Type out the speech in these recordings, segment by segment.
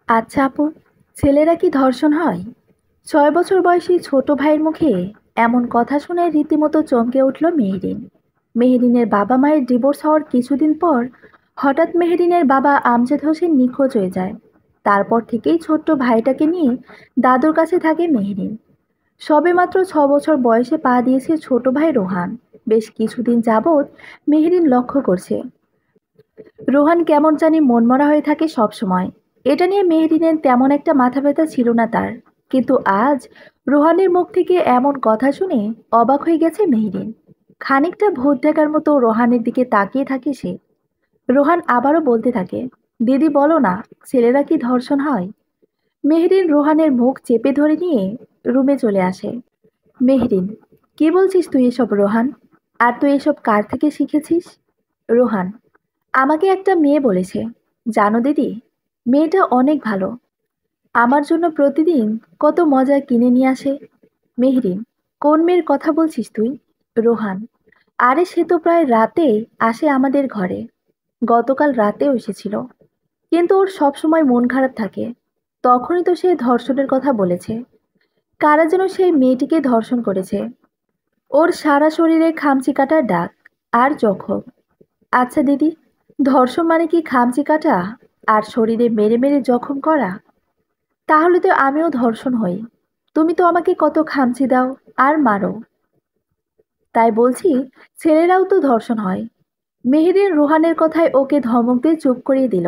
আচ্ছা আপু, ছেলেরা কি ধর্ষণ হয়? 6 বছর বয়সী ছোট ভাইয়ের মুখে এমন কথা শুনে রীতিমতো চমকে উঠল মেহরিন। মেহরিনের বাবা মায়ের ডিভোর্স হওয়ার কিছুদিন পর হঠাৎ মেহরিনের বাবা আমজাদ হোসেন নিখোঁজ হয়ে যায়। তারপর থেকেই ছোট্ট ভাইটাকে নিয়ে দাদুর কাছে থাকে মেহরিন। সবেমাত্র 6 বছর বয়সে পা দিয়েছে ছোট ভাই রোহান। বেশ কিছুদিন যাবৎ মেহরিন লক্ষ্য করছে রোহান কেমন জানি মনমরা হয়ে থাকে সব সময়। এটা নিয়ে মেহরিনের তেমন একটা মাথা ব্যথা ছিল না তার। কিন্তু আজ রোহানের মুখ থেকে এমন কথা শুনে অবাক হয়ে গেছে মেহরিন। খানিকটা ভূত দেখার মতো রোহানের দিকে তাকিয়ে থাকে সে। রোহান আবারও বলতে থাকে, দিদি বলো না, ছেলেরা কি ধর্ষণ হয়? মেহরিন রোহানের মুখ চেপে ধরে নিয়ে রুমে চলে আসে। মেহরিন, কি বলছিস তুই এসব রোহান? আর তুই এসব কার থেকে শিখেছিস? রোহান, আমাকে একটা মেয়ে বলেছে। জানো দিদি, মেয়েটা অনেক ভালো। আমার জন্য প্রতিদিন কত মজা কিনে নিয়ে আসে। মেহরিন, কোন মেয়ের কথা বলছিস তুই? রোহান, আরে সে তো প্রায় রাতে আসে আমাদের ঘরে। গতকাল রাতেও এসেছিল। কিন্তু ওর সব সময় মন খারাপ থাকে। তখনই তো সে ধর্ষণের কথা বলেছে। কারা যেন সেই মেয়েটিকে ধর্ষণ করেছে। ওর সারা শরীরে খামচি কাটার দাগ আর জখম। আচ্ছা দিদি, ধর্ষণ মানে কি খামচি কাটা আর শরীরে মেরে মেরে জখম করা? তাহলে তো আমিও ধর্ষণ হই। তুমি তো আমাকে কত খামচি দাও আর মারো। তাই বলছি, ছেলেরাও তো ধর্ষণ হয়। মেহেরিন রোহানের কথায় ওকে ধমক দিয়ে চুপ করিয়ে দিল।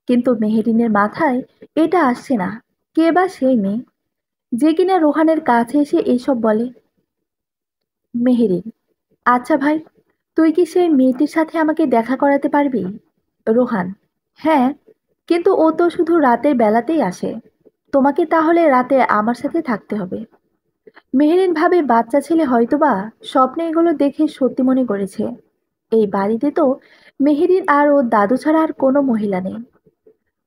কিন্তু মেহেরিনের মাথায় এটা আসছে না, কে বা সেই মেয়ে যে কিনা রোহানের কাছে এসে এসব বলে। মেহেরিন, আচ্ছা ভাই, তুই কি সেই মেয়েটির সাথে আমাকে দেখা করাতে পারবি? রোহান, হ্যাঁ, কিন্তু ও তো শুধু রাতের বেলাতেই আসে। তোমাকে তাহলে রাতে আমার সাথে থাকতে হবে। মেহেরিন ভাবে বাচ্চা ছেলে হয়তোবা স্বপ্নে এগুলো দেখে সত্যি মনে করেছে। এই বাড়িতে তো মেহেরিন আর ওর দাদু ছাড়া আর কোনো মহিলা নেই।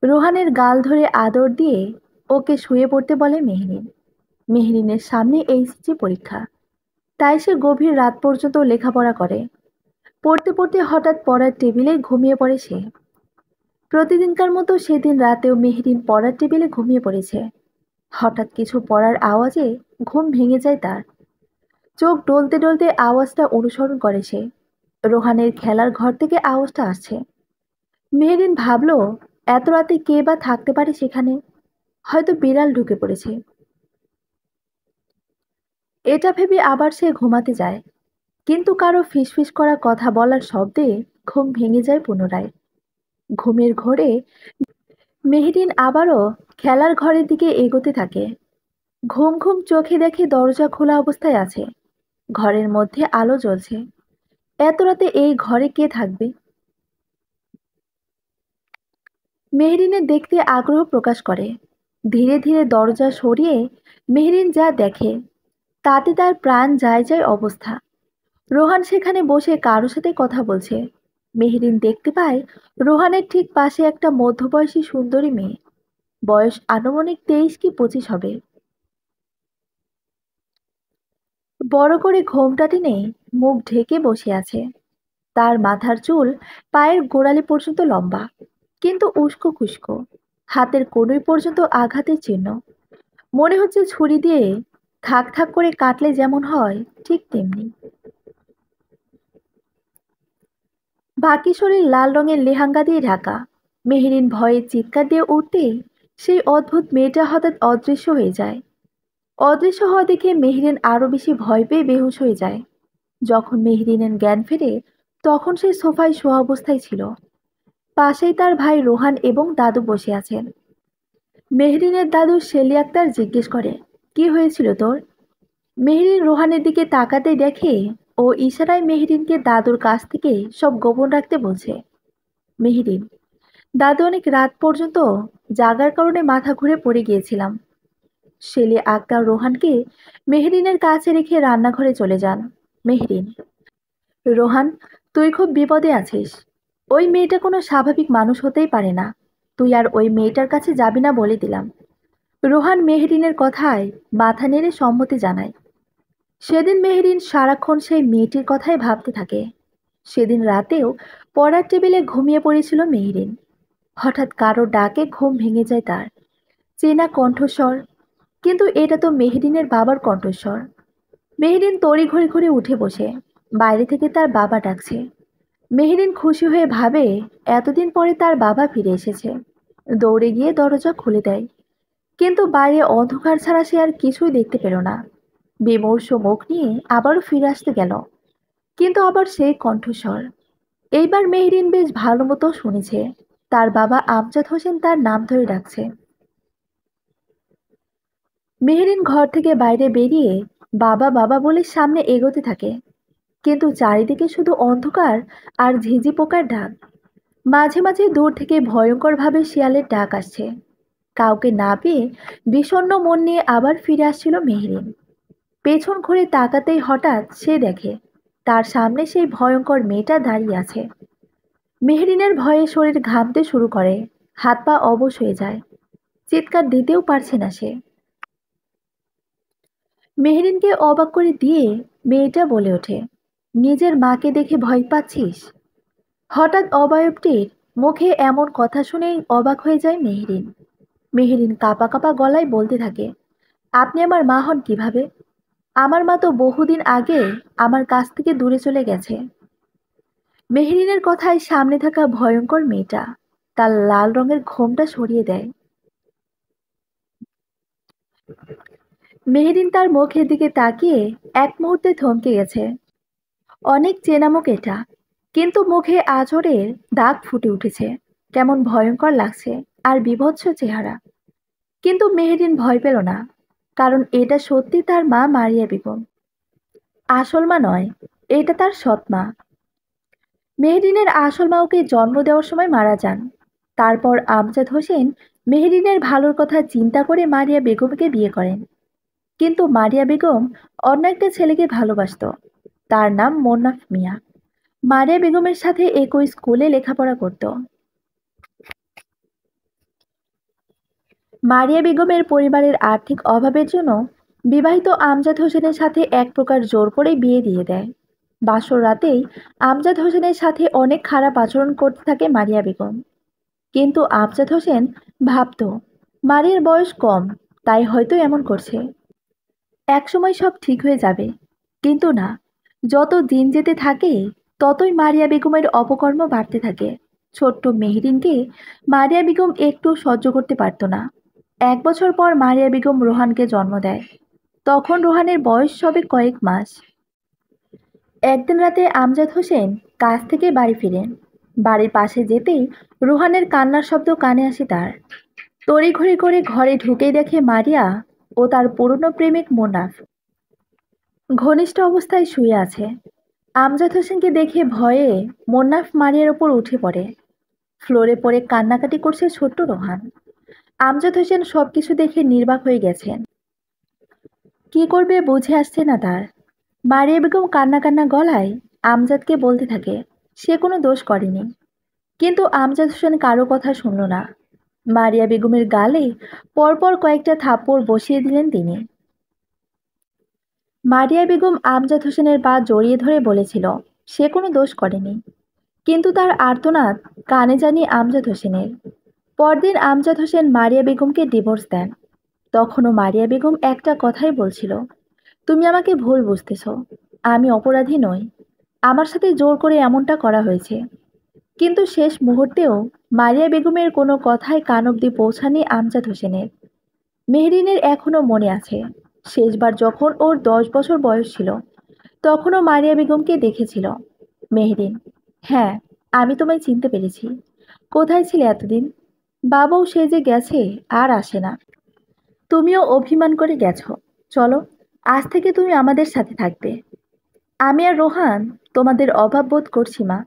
রোহানের গাল ধরে আদর দিয়ে ওকে শুয়ে পড়তে বলে মেহরিন। মেহরিনের সামনে এইচএসসি পরীক্ষা, তাই সে গভীর রাত পর্যন্ত লেখাপড়া করে। পড়তে পড়তে হঠাৎ পড়ার টেবিলে ঘুমিয়ে পড়ে সে। প্রতিদিনকার মতো সেদিন রাতেও মেহরিন পড়ার টেবিলে ঘুমিয়ে পড়েছে। হঠাৎ কিছু পড়ার আওয়াজে ঘুম ভেঙে যায় তার। চোখ ডলতে ডলতে আওয়াজটা অনুসরণ করে সে। রোহানের খেলার ঘর থেকে আওয়াজটা আসছে। মেহরিন ভাবল, এত রাতে কে বা থাকতে পারে সেখানে? হয়তো বিড়াল ঢুকে পড়েছে। এটা ভেবে আবার সে ঘুমাতে যায়। কিন্তু কারো ফিসফিস করা কথা বলার শব্দে ঘুম ভেঙে যায় পুনরায়। ঘুমের ঘোরে মেহরিন আবারও খেলার ঘরের দিকে এগোতে থাকে। ঘুম ঘুম চোখে দেখে দরজা খোলা অবস্থায় আছে। ঘরের মধ্যে আলো জ্বলছে। এত রাতে এই ঘরে কে থাকবে? মেহরিনের দেখতে আগ্রহ প্রকাশ করে। ধীরে ধীরে দরজা সরিয়ে মেহরিন যা দেখে তাতে তার প্রাণ যায় যায় অবস্থা। রোহান সেখানে বসে কারো সাথে কথা বলছে। মেহরিন দেখতে পায় রোহানের ঠিক পাশে একটা মধ্যবয়সী সুন্দরী মেয়ে। বয়স আনুমানিক 23 কি 25 হবে। বড় করে ঘোমটা টেনে মুখ ঢেকে বসে আছে। তার মাথার চুল পায়ের গোড়ালি পর্যন্ত লম্বা, কিন্তু উস্কো খুস্কো। হাতের কনুই পর্যন্ত আঘাতের চিহ্ন। মনে হচ্ছে ছুরি দিয়ে থাক থাক করে কাটলে যেমন হয় ঠিক তেমনি। বাকি শরীর লাল রঙের লেহেঙ্গা দিয়ে ঢাকা। মেহরিন ভয়ে চিৎকার দিয়ে উঠতেই সেই অদ্ভুত মেয়েটা হঠাৎ অদৃশ্য হয়ে যায়। অদৃশ্য হওয়া দেখে মেহরিন আরো বেশি ভয় পেয়ে বেহুশ হয়ে যায়। যখন মেহরিনের জ্ঞান ফেরে তখন সে সোফায় শোয়া অবস্থায় ছিল। পাশেই তার ভাই রোহান এবং দাদু বসে আছেন। মেহরিনের দাদু শেলি আক্তার জিজ্ঞেস করে, কি হয়েছিল তোর? মেহরিন রোহানের দিকে তাকাতেই দেখে ও ইশারায় মেহরিনকে দাদুর কাছ থেকে সব গোপন রাখতে বলছে। মেহরিন, দাদু, অনেক রাত পর্যন্ত জাগার কারণে মাথা ঘুরে পড়ে গিয়েছিলাম। শেলি আক্তার রোহানকে মেহরিনের কাছে রেখে রান্নাঘরে চলে যান। মেহরিন, রোহান, তুই খুব বিপদে আছিস। ওই মেয়েটা কোনো স্বাভাবিক মানুষ হতেই পারে না। তুই আর ওই মেয়েটার কাছে যাবি না বলে দিলাম। রোহান মেহরিনের কথায় মাথা নেড়ে সম্মতি জানায়। সেদিন মেহরিন সারাক্ষণ সেই মেয়েটির কথাই ভাবতে থাকে। সেদিন রাতেও পড়ার টেবিলে ঘুমিয়ে পড়েছিল মেহরিন। হঠাৎ কারো ডাকে ঘুম ভেঙে যায় তার। চেনা কণ্ঠস্বর, কিন্তু এটা তো মেহেরিনের বাবার কণ্ঠস্বর। মেহেরিন তড়িঘড়ি করে উঠে বসে। বাইরে থেকে তার বাবা ডাকছে। মেহেরিন খুশি হয়ে ভাবে এতদিন পরে তার বাবা ফিরে এসেছে। দৌড়ে গিয়ে দরজা খুলে দেয়। কিন্তু বাইরে অন্ধকার ছাড়া সে আর কিছুই দেখতে পেল না। বিমর্ষ মুখ নিয়ে আবারও ফিরে আসতে গেল, কিন্তু আবার সেই কণ্ঠস্বর। এইবার মেহেরিন বেশ ভালো মতো শুনেছে। তার বাবা আমজাদ হোসেন তার নাম ধরে ডাকছে। মেহেরিন ঘর থেকে বাইরে বেরিয়ে বাবা বাবা বলে সামনে এগোতে থাকে, কিন্তু চারিদিকে শুধু অন্ধকার আর ঝিঁঝি পোকার ডাক। মাঝে মাঝে দূর থেকে ভয়ঙ্করভাবে শিয়ালের ডাক আসছে। কাউকে না পেয়ে বিষণ্ণ মন নিয়ে আবার ফিরে আসছিল মেহেরিন। পেছন ঘুরে তাকাতেই হঠাৎ সে দেখে তার সামনে সেই ভয়ঙ্কর মেয়েটা দাঁড়িয়ে আছে। মেহেরিনের ভয়ে শরীর ঘামতে শুরু করে, হাত পা অবশ হয়ে যায়। চিৎকার দিতেও পারছে না সে। মেহেরিনকে অবাক করে দিয়ে মেয়েটা বলে ওঠে, নিজের মাকে দেখে ভয় পাচ্ছিস? হঠাৎ অবয়বটির মুখে এমন কথা শুনেই অবাক হয়ে যায় মেহেরিন। মেহেরিন কাঁপা কাঁপা গলায় বলতে থাকে, আপনি আমার মা হন কিভাবে? আমার মা তো বহুদিন আগে আমার কাছ থেকে দূরে চলে গেছে। মেহেরিনের কথায় সামনে থাকা ভয়ঙ্কর মেয়েটা তার লাল রঙের ঘোমটা সরিয়ে দেয়। মেহেরিন তার মুখের দিকে তাকিয়ে এক মুহূর্তে থমকে গেছে। অনেক চেনা মুখ এটা, কিন্তু মুখে আঁচড়ের দাগ ফুটে উঠেছে। কেমন ভয়ঙ্কর লাগছে আর বীভৎস চেহারা। কিন্তু মেহেরিন ভয় পেল না, কারণ এটা সত্যি তার মা মারিয়া বেগম। আসল মা নয়, এটা তার সৎ মা। মেহেরিনের আসল মা ওকে জন্ম দেওয়ার সময় মারা যান। তারপর আমজাদ হোসেন মেহেরিনের ভালোর কথা চিন্তা করে মারিয়া বেগমকে বিয়ে করেন। কিন্তু মারিয়া বেগম অন্য একটা ছেলেকে ভালোবাসতো। তার নাম মোন্নাফ মিয়া। মারিয়া বেগমের সাথে একই স্কুলে লেখাপড়া করত। মারিয়া বেগমের পরিবারের আর্থিক অভাবের জন্য বিবাহিত আমজাদ হোসেনের সাথে এক প্রকার জোর করে বিয়ে দিয়ে দেয়। বাসর রাতেই আমজাদ হোসেনের সাথে অনেক খারাপ আচরণ করতে থাকে মারিয়া বেগম। কিন্তু আমজাদ হোসেন ভাবতো মারিয়ার বয়স কম, তাই হয়তো এমন করছে। একসময় সব ঠিক হয়ে যাবে। কিন্তু না, যত দিন যেতে থাকে ততই মারিয়া বেগমের অপকর্ম বাড়তে থাকে। ছোট্ট মেহরিনকে মারিয়া বেগম একটু সহ্য করতে পারত না। 1 বছর পর মারিয়া বেগম রোহানকে জন্ম দেয়। তখন রোহানের বয়স সবে কয়েক মাস। একদিন রাতে আমজাদ হোসেন কাজ থেকে বাড়ি ফিরেন। বাড়ির পাশে যেতেই রোহানের কান্নার শব্দ কানে আসে তার। তড়িঘড়ি করে ঘরে ঢুকেই দেখে মারিয়া ও তার পুরনো প্রেমিক মোনাফ ঘনিষ্ঠ অবস্থায় শুয়ে আছে। আমজাদ হোসেনকে দেখে ভয়ে মোন্নাফ মারিয়ার ওপর উঠে পড়ে। ফ্লোরে পড়ে কান্নাকাটি করছে ছোট্ট রোহান। আমজাদ হোসেন সবকিছু দেখে নির্বাক হয়ে গেছেন। কি করবে বুঝে আসছে না তার। মারিয়া বেগম কান্না কান্না গলায় আমজাদকে বলতে থাকে সে কোনো দোষ করেনি। কিন্তু আমজাদ হোসেন কারো কথা শুনল না। মারিয়া বেগমের গালে পরপর কয়েকটা থাপ্পড় বসিয়ে দিলেন তিনি। মারিয়া বেগম আমজাদ হোসেনের পা জড়িয়ে ধরে বলেছিল সে কোনো দোষ করেনি। কিন্তু তার আর্তনাদ কানে জানি আমজাদ হোসেনের। পরদিন আমজাদ হোসেন মারিয়া বেগমকে ডিভোর্স দেন। তখনও মারিয়া বেগম একটা কথাই বলছিল, তুমি আমাকে ভুল বুঝতেছ, আমি অপরাধী নই, আমার সাথে জোর করে এমনটা করা হয়েছে। কিন্তু শেষ মুহূর্তেও মারিয়া বেগমের কোনো কথায় কান অব্দি পৌঁছানি আমজাদ হোসেনের। মেহরিনের এখনো মনে আছে, শেষবার যখন ওর 10 বছর বয়স ছিল তখনও মারিয়া বেগমকে দেখেছিল। মেহরিন, হ্যাঁ, আমি তোমায় চিনতে পেরেছি। কোথায় ছিলে এতদিন? বাবাও সে যে গেছে, আর আসে না। তুমিও অভিমান করে গেছো। চলো, আজ থেকে তুমি আমাদের সাথে থাকবে। আমি আর রোহান তোমাদের অভাব বোধ করছি মা।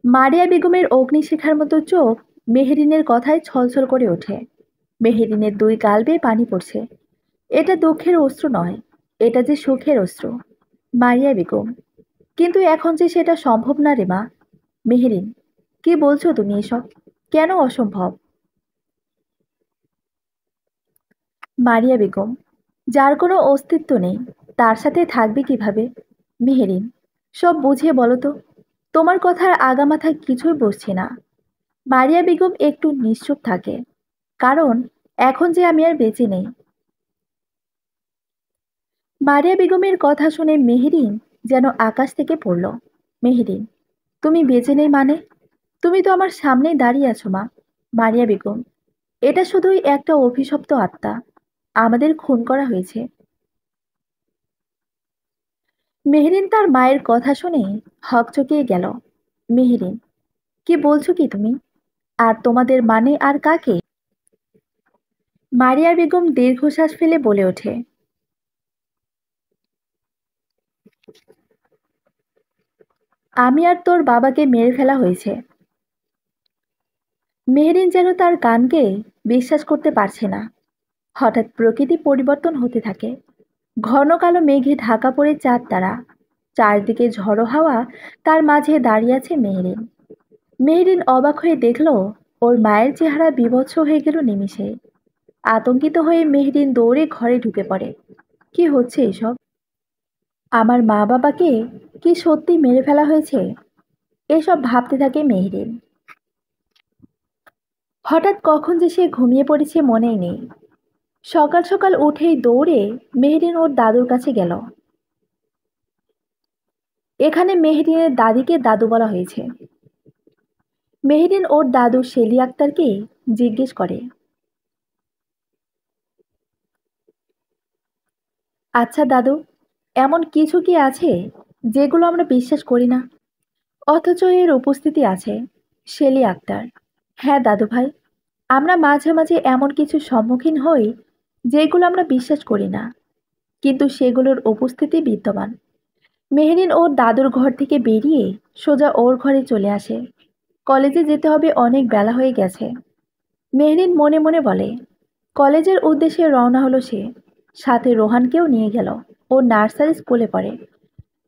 মারিয়া বেগমের অগ্নিশিখার মতো চোখ মেহেরিনের কথায় ছলছল করে ওঠে। মেহেরিনের 2 গাল বেয়ে পানি পড়ছে। এটা দুঃখের অশ্রু নয়, এটা যে সুখের অশ্রু। মারিয়া বেগম, কিন্তু এখন যে সেটা সম্ভব না রে মা। মেহেরিন, কি বলছো তুমি এসব? কেন অসম্ভব? মারিয়া বেগম, যার কোনো অস্তিত্ব নেই তার সাথে থাকবে কিভাবে? মেহেরিন, সব বুঝিয়ে বলো তো। তোমার কথার আগামাথায় কিছুই বসছে না। মারিয়া বেগম একটু নিশ্চুপ থাকে, কারণ এখন যে আমি আর বেঁচে নেই। মারিয়া বেগমের কথা শুনে মেহেরিন যেন আকাশ থেকে পড়ল। মেহেরিন, তুমি বেঁচে নেই মানে? তুমি তো আমার সামনেই দাঁড়িয়ে আছো মা। মারিয়া বেগম, এটা শুধুই একটা অভিশপ্ত আত্মা। আমাদের খুন করা হয়েছে। মেহেরিন তার মায়ের কথা শুনে হকচকিয়ে গেল। মেহেরিন, কি বলছো কি তুমি? আর তোমাদের মানে আর কাকে? মারিয়া বেগম দীর্ঘশ্বাস ফেলে বলে ওঠে, আমি আর তোর বাবাকে মেরে ফেলা হয়েছে। মেহেরিন যেন তার কানকে বিশ্বাস করতে পারছে না। হঠাৎ প্রকৃতি পরিবর্তন হতে থাকে। ঘন কালো মেঘে ঢাকা পড়ে চাঁদ তারা। চারদিকে ঝড়ো হাওয়া, তার মাঝে দাঁড়িয়ে আছে মেহেরিন। মেহেরিন অবাক হয়ে দেখল ওর মায়ের চেহারা বিভৎস হয়ে গেল নিমিষে। আতঙ্কিত হয়ে মেহেরিন দৌড়ে ঘরে ঢুকে পড়ে। কি হচ্ছে এসব? আমার মা বাবাকে কি সত্যি মেরে ফেলা হয়েছে? এসব ভাবতে থাকে মেহেরিন। হঠাৎ কখন যে সে ঘুমিয়ে পড়েছে মনেই নেই। সকাল সকাল উঠেই দৌড়ে মেহেরিন ওর দাদুর কাছে গেল। এখানে মেহেরিনের দাদিকে দাদু বলা হয়েছে। মেহেরিন ওর দাদু শেলি আক্তারকে জিজ্ঞেস করে, আচ্ছা দাদু, এমন কিছু কি আছে যেগুলো আমরা বিশ্বাস করি না, অথচ এর উপস্থিতি আছে? শেলি আক্তার: হ্যাঁ দাদু ভাই, আমরা মাঝে মাঝে এমন কিছু সম্মুখীন হই যেগুলো আমরা বিশ্বাস করি না, কিন্তু সেগুলোর উপস্থিতি বিদ্যমান। মেহরিন ওর দাদুর ঘর থেকে বেরিয়ে সোজা ওর ঘরে চলে আসে। কলেজে যেতে হবে, অনেক বেলা হয়ে গেছে। মেহরিন মনে মনে বলে। কলেজের উদ্দেশ্যে রওনা হলো সে। সাথে রোহানকেও নিয়ে গেল। ও নার্সারি স্কুলে পড়ে।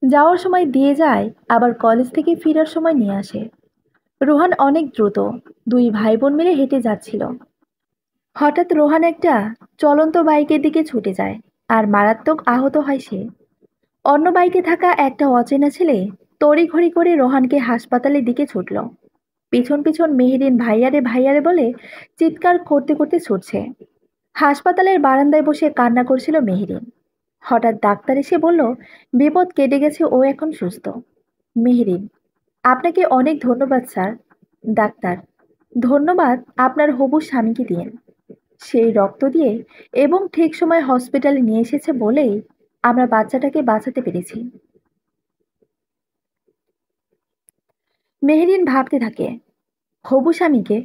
যাওয়ার সময় দিয়ে যায়, আবার কলেজ থেকে ফেরার সময় নিয়ে আসে। রোহান অনেক দ্রুত। দুই ভাই বোন মিলে হেঁটে যাচ্ছিল। হঠাৎ রোহান একটা চলন্ত বাইকের দিকে ছুটে যায়, আর মারাত্মক আহত হয় সে। অন্য বাইকে থাকা একটা অচেনা ছেলে তড়িঘড়ি করে রোহানকে হাসপাতালের দিকে ছুটল। পিছন পিছন মেহেরিন ভাইয়ারে ভাইয়ারে বলে চিৎকার করতে করতে ছুটছে। হাসপাতালের বারান্দায় বসে কান্না করছিল মেহেরিন। হঠাৎ ডাক্তার এসে বলল, বিপদ কেটে গেছে, ও এখন সুস্থ। মেহেরিন: আপনাকে অনেক ধন্যবাদ স্যার। ডাক্তার: ধন্যবাদ আপনার হবু স্বামীকে দিন। সেই রক্ত দিয়ে এবং ঠিক সময় হসপিটালে নিয়ে এসেছে বলেই আমরা বাচ্চাটাকে বাঁচাতে পেরেছি। মেহেরিন ভাবতে থাকে, হবু স্বামীকে?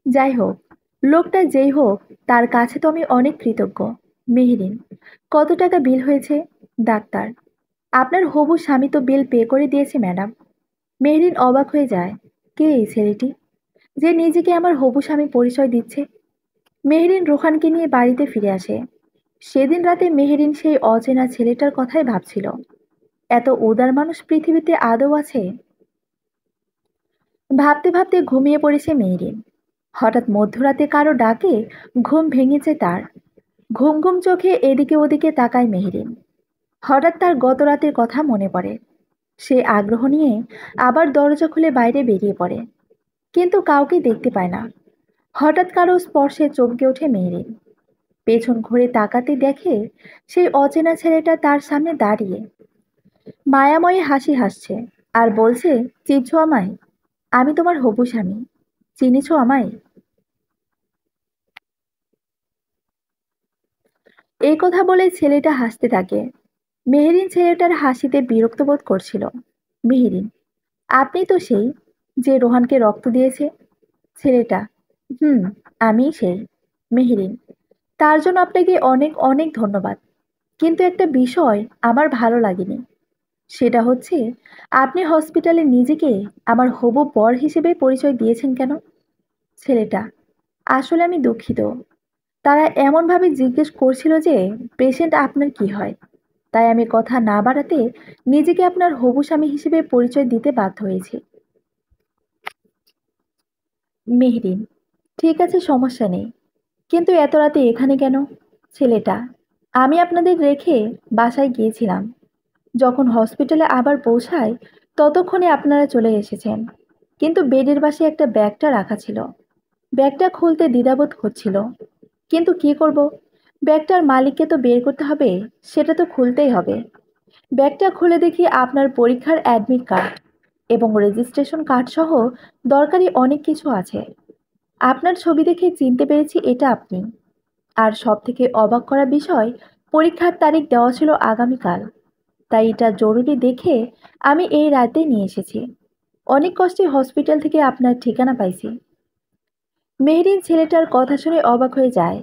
যাই হোক, লোকটা যেই হোক, তার কাছে তো আমি অনেক কৃতজ্ঞ। মেহেরিন: কত টাকা বিল হয়েছে? ডাক্তার: আপনার হবু স্বামী তো বিল পে করে দিয়েছে ম্যাডাম। মেহেরিন অবাক হয়ে যায়। কে এই ছেলেটি যে নিজেকে আমার হবু স্বামী পরিচয় দিচ্ছে? মেহেরিন রোহানকে নিয়ে বাড়িতে ফিরে আসে। সেদিন রাতে মেহেরিন সেই অচেনা ছেলেটার কথাই ভাবছিল। এত উদার মানুষ পৃথিবীতে আদৌ আছে? ভাবতে ভাবতে ঘুমিয়ে পড়েছে মেহেরিন। হঠাৎ মধ্যরাতে কারো ডাকে ঘুম ভেঙেছে তার। ঘুম ঘুম চোখে এদিকে ওদিকে তাকায় মেহেরিন। হঠাৎ তার গত রাতের কথা মনে পড়ে। সে আগ্রহ নিয়ে আবার দরজা খুলে বাইরে বেরিয়ে পড়ে, কিন্তু কাউকে দেখতে পায় না। হঠাৎ কারো স্পর্শে চমকে ওঠে মেহেরিন। পেছন ঘুরে তাকাতে দেখে সেই অচেনা ছেলেটা তার সামনে দাঁড়িয়ে। মায়াময়ী হাসি হাসছে আর বলছে, চিনছো আমায়? আমি তোমার হবু স্বামী। চিনেছো আমায়? এই কথা বলে ছেলেটা হাসতে থাকে। মেহেরিন ছেলেটার হাসিতে বিরক্ত বোধ করছিল। মেহেরিন: আপনি তো সেই যে রোহানকে রক্ত দিয়েছে? ছেলেটা: হুম, আমিই সেই। মেহেরিন: তার জন্য আপনাকে অনেক অনেক ধন্যবাদ। কিন্তু একটা বিষয় আমার ভালো লাগেনি। সেটা হচ্ছে, আপনি হসপিটালে নিজেকে আমার হবু বর হিসেবে পরিচয় দিয়েছেন কেন? ছেলেটা: আসলে আমি দুঃখিত। তারা এমনভাবে জিজ্ঞেস করছিল যে পেশেন্ট আপনার কি হয়, তাই আমি কথা না বাড়াতে নিজেকে আপনার হবু স্বামী হিসেবে পরিচয় দিতে বাধ্য হয়েছি। মেহরিন: ঠিক আছে, সমস্যা নেই। কিন্তু এত রাতে এখানে কেন? ছেলেটা: আমি আপনাদের রেখে বাসায় গিয়েছিলাম। যখন হসপিটালে আবার পৌঁছায়, ততক্ষণে আপনারা চলে এসেছেন। কিন্তু বেডের পাশে একটা ব্যাগটা রাখা ছিল। ব্যাগটা খুলতে দ্বিধাবোধ হচ্ছিল। কিন্তু কি করব, ব্যাগটার মালিককে তো বের করতে হবে, সেটা তো খুলতেই হবে। ব্যাগটা খুলে দেখি আপনার পরীক্ষার অ্যাডমিট কার্ড এবং রেজিস্ট্রেশন কার্ড সহ দরকারি অনেক কিছু আছে। আপনার ছবি দেখে চিনতে পেরেছি এটা আপনি। আর সবথেকে অবাক করা বিষয়, পরীক্ষার তারিখ দেওয়া ছিল আগামীকাল। তাই এটা জরুরি দেখে আমি এই রাতে নিয়ে এসেছি। অনেক কষ্টে হসপিটাল থেকে আপনার ঠিকানা পাইছি। মেহরিন ছেলেটার কথা শুনে অবাক হয়ে যায়।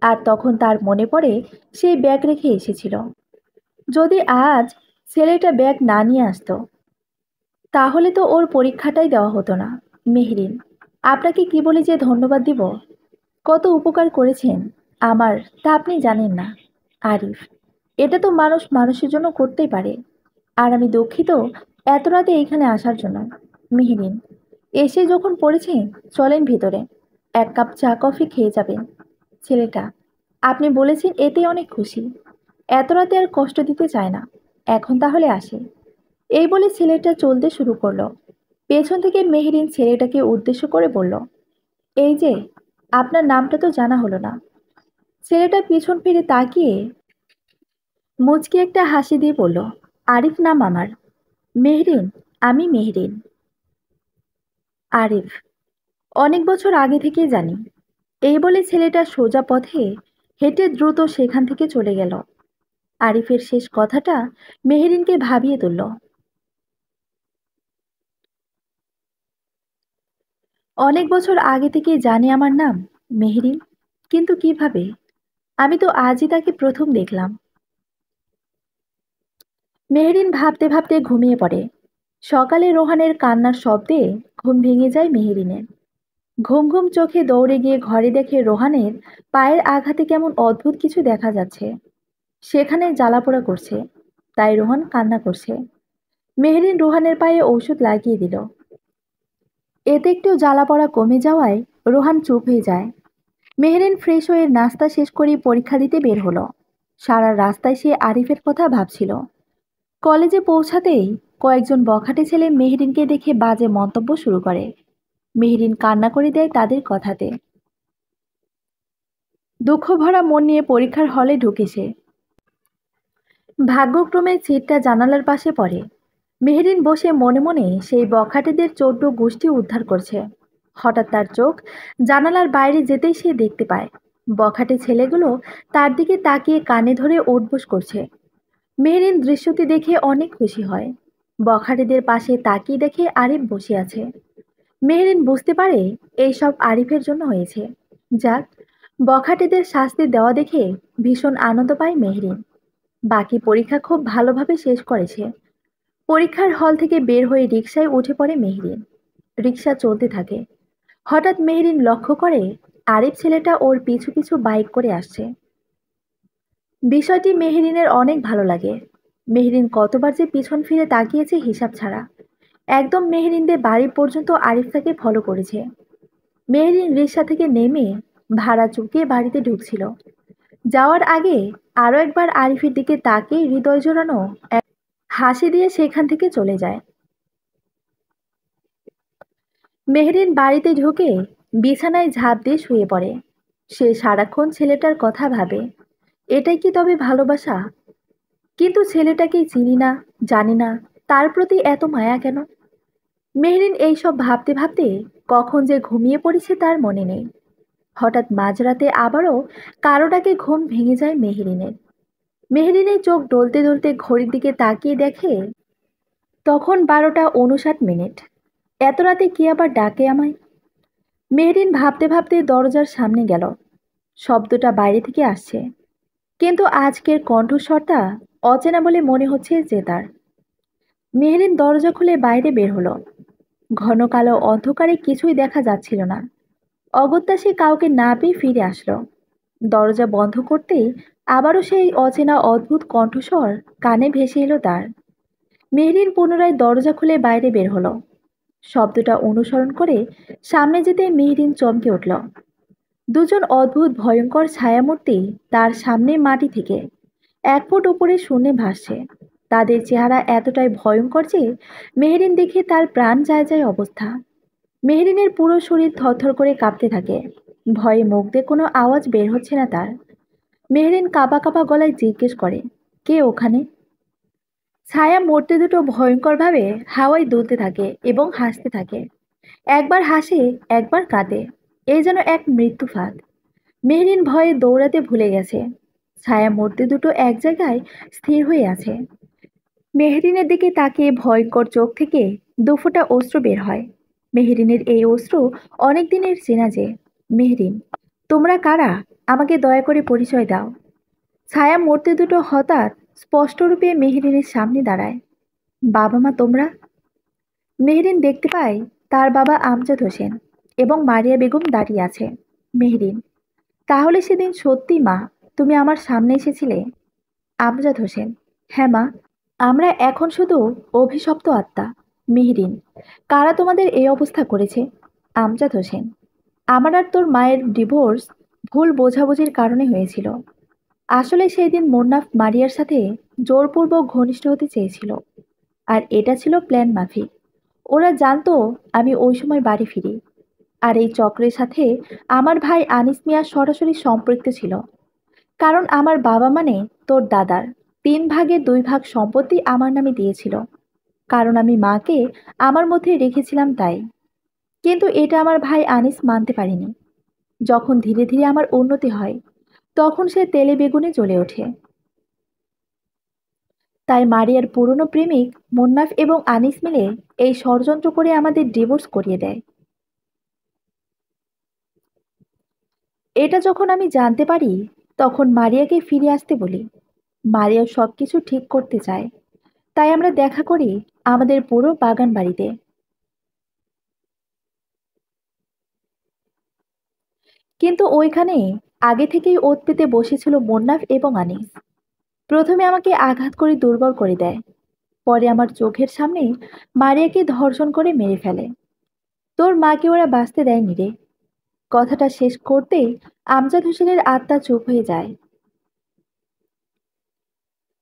আর তখন তার মনে পড়ে সেই ব্যাগ রেখে এসেছিল। যদি আজ ছেলেটা ব্যাগ না নিয়ে আসতো, তাহলে তো ওর পরীক্ষাটাই দেওয়া হতো না। মেহরিন, আপনাকে কি বলে যে ধন্যবাদ দিব। কত উপকার করেছেন আমার, তা আপনি জানেন না। আরিফ, এটা তো মানুষ মানুষের জন্য করতেই পারে। আর আমি দুঃখিত এত রাতে এইখানে আসার জন্য। মেহরিন, এসে যখন পড়েছেন, চলেন ভিতরে, এক কাপ চা কফি খেয়ে যাবেন। ছেলেটা, আপনি বলেছেন এতে অনেক খুশি। এত রাতে আর কষ্ট দিতে চায় না। এখন তাহলে আসি। এই বলে ছেলেটা চলতে শুরু করলো। পেছন থেকে মেহরিন ছেলেটাকে উদ্দেশ্য করে বলল, এই যে, আপনার নামটা তো জানা হলো না। ছেলেটা পিছন ফিরে তাকিয়ে মুচকি একটা হাসি দিয়ে বলল, আরিফ নাম আমার। মেহরিন, আমি মেহরিন। আরিফ, অনেক বছর আগে থেকেই জানি। এই বলে ছেলেটা সোজা পথে হেঁটে দ্রুত সেখান থেকে চলে গেল। আরিফের শেষ কথাটা মেহরিনকে ভাবিয়ে তুলল। অনেক বছর আগে থেকেই জানে আমার নাম মেহরিন, কিন্তু কিভাবে? আমি তো আজই তাকে প্রথম দেখলাম। মেহরিন ভাবতে ভাবতে ঘুমিয়ে পড়ে। সকালে রোহানের কান্নার শব্দে ঘুম ভেঙে যায় মেহরিনের। ঘুম ঘুম চোখে দৌড়ে গিয়ে ঘরে দেখে রোহানের পায়ের আঘাতে কেমন অদ্ভুত কিছু দেখা যাচ্ছে। সেখানে জ্বালাপোড়া করছে, তাই রোহান কান্না করছে। মেহরিন রোহানের পায়ে ঔষধ লাগিয়ে দিল। এতে একটু জ্বালাপোড়া কমে যাওয়ায় রোহান চুপ হয়ে যায়। মেহরিন ফ্রেশ হয়ে নাস্তা শেষ করে পরীক্ষা দিতে বের হলো। সারা রাস্তায় সে আরিফের কথা ভাবছিল। কলেজে পৌঁছাতেই কয়েকজন বখাটে ছেলে মেহরিনকে দেখে বাজে মন্তব্য শুরু করে। মেহরিন কান্না করে দেয় তাদের কথাতে। দুঃখ ভরা মন নিয়ে পরীক্ষার হলে ঢুকে সে। ভাগ্যক্রমে সিটটা জানালার পাশে পড়ে। মেহরিন বসে মনে মনে সেই বখাটেদের ১৪ গোষ্ঠী উদ্ধার করছে। হঠাৎ তার চোখ জানালার বাইরে যেতেই সে দেখতে পায় বখাটে ছেলেগুলো তার দিকে তাকিয়ে কানে ধরে ওঠবোস করছে। মেহরিন দৃশ্যটি দেখে অনেক খুশি হয়। বখাটেদের পাশে তাকিয়ে দেখে আরিফ বসে আছে। মেহরিন বুঝতে পারে এইসব আরিফের জন্য হয়েছে। যাক, বখাটেদের শাস্তি দেওয়া দেখে ভীষণ আনন্দ পায় মেহরিন। বাকি পরীক্ষা খুব ভালোভাবে শেষ করেছে। পরীক্ষার হল থেকে বের হয়ে রিকশায় উঠে পড়ে মেহরিন। রিকশা চলতে থাকে। হঠাৎ মেহরিন লক্ষ্য করে আরিফ ছেলেটা ওর পিছু পিছু বাইক করে আসছে। বিষয়টি মেহরিনের অনেক ভালো লাগে। মেহরিন কতবার যে পিছন ফিরে তাকিয়েছে হিসাব ছাড়া। একদম মেহরিনদের বাড়ি পর্যন্ত আরিফ তাকে ফলো করেছে। মেহরিন রিকশা থেকে নেমে ভাড়া চুকিয়ে বাড়িতে ঢুকছিল। যাওয়ার আগে আরো একবার আরিফের দিকে তাকিয়ে হৃদয় জোড়ানো এক হাসি দিয়ে সেখান থেকে চলে যায়। মেহরিন বাড়িতে ঢুকে বিছানায় ঝাঁপ দিয়ে শুয়ে পড়ে। সে সারাক্ষণ ছেলেটার কথা ভাবে। এটাই কি তবে ভালোবাসা? কিন্তু ছেলেটাকেই চিনি না, জানি না, তার প্রতি এত মায়া কেন? মেহরিন এইসব ভাবতে ভাবতে কখন যে ঘুমিয়ে পড়েছে তার মনে নেই। হঠাৎ মাঝরাতে আবারও কারো ডাকে ঘুম ভেঙে যায় মেহরিনের। মেহরিনের চোখ ডলতে ডলতে ঘড়ির দিকে তাকিয়ে দেখে তখন ১২টা ৫৯ মিনিট। এত রাতে কে আবার ডাকে আমায়? মেহরিন ভাবতে ভাবতে দরজার সামনে গেল। শব্দটা বাইরে থেকে আসছে, কিন্তু আজকের কণ্ঠস্বরটা অচেনা বলে মনে হচ্ছে যে তার। মেহরিন দরজা খুলে বাইরে বের হলো। ঘন কালো অন্ধকারে কিছুই দেখা যাচ্ছিল না। অগত্যা সে কাউকে না পেয়ে ফিরে আসলো। দরজা বন্ধ করতেই আবারও সেই অচেনা অদ্ভুত কণ্ঠস্বর কানে ভেসে এলো তার। মেহরিন পুনরায় দরজা খুলে বাইরে বের হলো। শব্দটা অনুসরণ করে সামনে যেতে মেহরিন চমকে উঠল। দুজন অদ্ভুত ভয়ঙ্কর ছায়ামূর্তি তার সামনে মাটি থেকে ১ ফুট উপরে শূন্যে ভাসছে। তাদের চেহারা এতটাই ভয়ঙ্কর যে মেহরিন দেখে তার প্রাণ যায় যায় অবস্থা। মেহরিনের পুরো শরীর থরথর করে কাঁপতে থাকে। ভয়ে মুখ দিয়ে কোনো আওয়াজ বের হচ্ছে না তার। মেহরিন কাঁপা কাঁপা গলায় জিজ্ঞেস করে, কে ওখানে? ছায়া মূর্তি দুটো ভয়ঙ্করভাবে হাওয়ায় দুলতে থাকে এবং হাসতে থাকে। একবার হাসে, একবার কাঁদে। এই যেন এক মৃত্যু ফাঁদ। মেহরিন ভয়ে দৌড়াতে ভুলে গেছে। ছায়া মূর্তি দুটো এক জায়গায় স্থির হয়ে আছে। মেহরিনের দিকে তাকিয়ে ভয়ঙ্কর চোখ থেকে দুফোঁটা অশ্রু বের হয়। মেহরিনের এই অশ্রু অনেক দিনের চেনা যে। মেহরিন, তোমরা কারা? আমাকে দয়া করে পরিচয় দাও। ছায়া মূর্তি দুটো হঠাৎ স্পষ্টরূপে মেহরিনের সামনে দাঁড়ায়। বাবা মা তোমরা? মেহরিন দেখতে পায় তার বাবা আমজাদ হোসেন এবং মারিয়া বেগম দাঁড়িয়ে আছে। মেহরিন, তাহলে সেদিন সত্যি মা, তুমি আমার সামনে এসেছিলে? আমজাদ হোসেন, হ্যাঁ মা, আমরা এখন শুধু অভিশপ্ত আত্মা। মেহরিন, কারা তোমাদের এই অবস্থা করেছে? আমজাদ হোসেন, আমার আর তোর মায়ের ডিভোর্স ভুল বোঝাবুঝির কারণে হয়েছিল। আসলে সেই দিন মুন্নাফ মারিয়ার সাথে জোরপূর্বক ঘনিষ্ঠ হতে চেয়েছিল, আর এটা ছিল প্ল্যান মাফিক। ওরা জানতো আমি ওই সময় বাড়ি ফিরি। আর এই চক্রের সাথে আমার ভাই আনিস মিয়া সরাসরি সম্পৃক্ত ছিল। কারণ আমার বাবা মানে তোর দাদার 3 ভাগের 2 ভাগ সম্পত্তি আমার নামে দিয়েছিল। কারণ আমি মাকে আমার মধ্যে রেখেছিলাম তাই। কিন্তু এটা আমার ভাই আনিস মানতে পারেনি। যখন ধীরে ধীরে আমার উন্নতি হয়, তখন সে তেলে বেগুনে জ্বলে ওঠে। তাই মারিয়ার পুরনো প্রেমিক মুন্নাফ এবং আনিস মিলে এই ষড়যন্ত্র করে আমাদের ডিভোর্স করিয়ে দেয়। এটা যখন আমি জানতে পারি, তখন মারিয়াকে ফিরে আসতে বলি। মারিয়া সবকিছু ঠিক করতে চায়। তাই আমরা দেখা করি আমাদের পুরো বাগান বাড়িতে। কিন্তু ওইখানে আগে থেকেই ওঁত পেতে বসেছিল মুন্নাফ এবং আনিস। প্রথমে আমাকে আঘাত করে দুর্বল করে দেয়। পরে আমার চোখের সামনে মারিয়াকে ধর্ষণ করে মেরে ফেলে। তোর মাকে ওরা বাঁচতে দেয়নি রে। কথাটা শেষ করতেই আমজাদ হোসেনের আত্মা চুপ হয়ে যায়।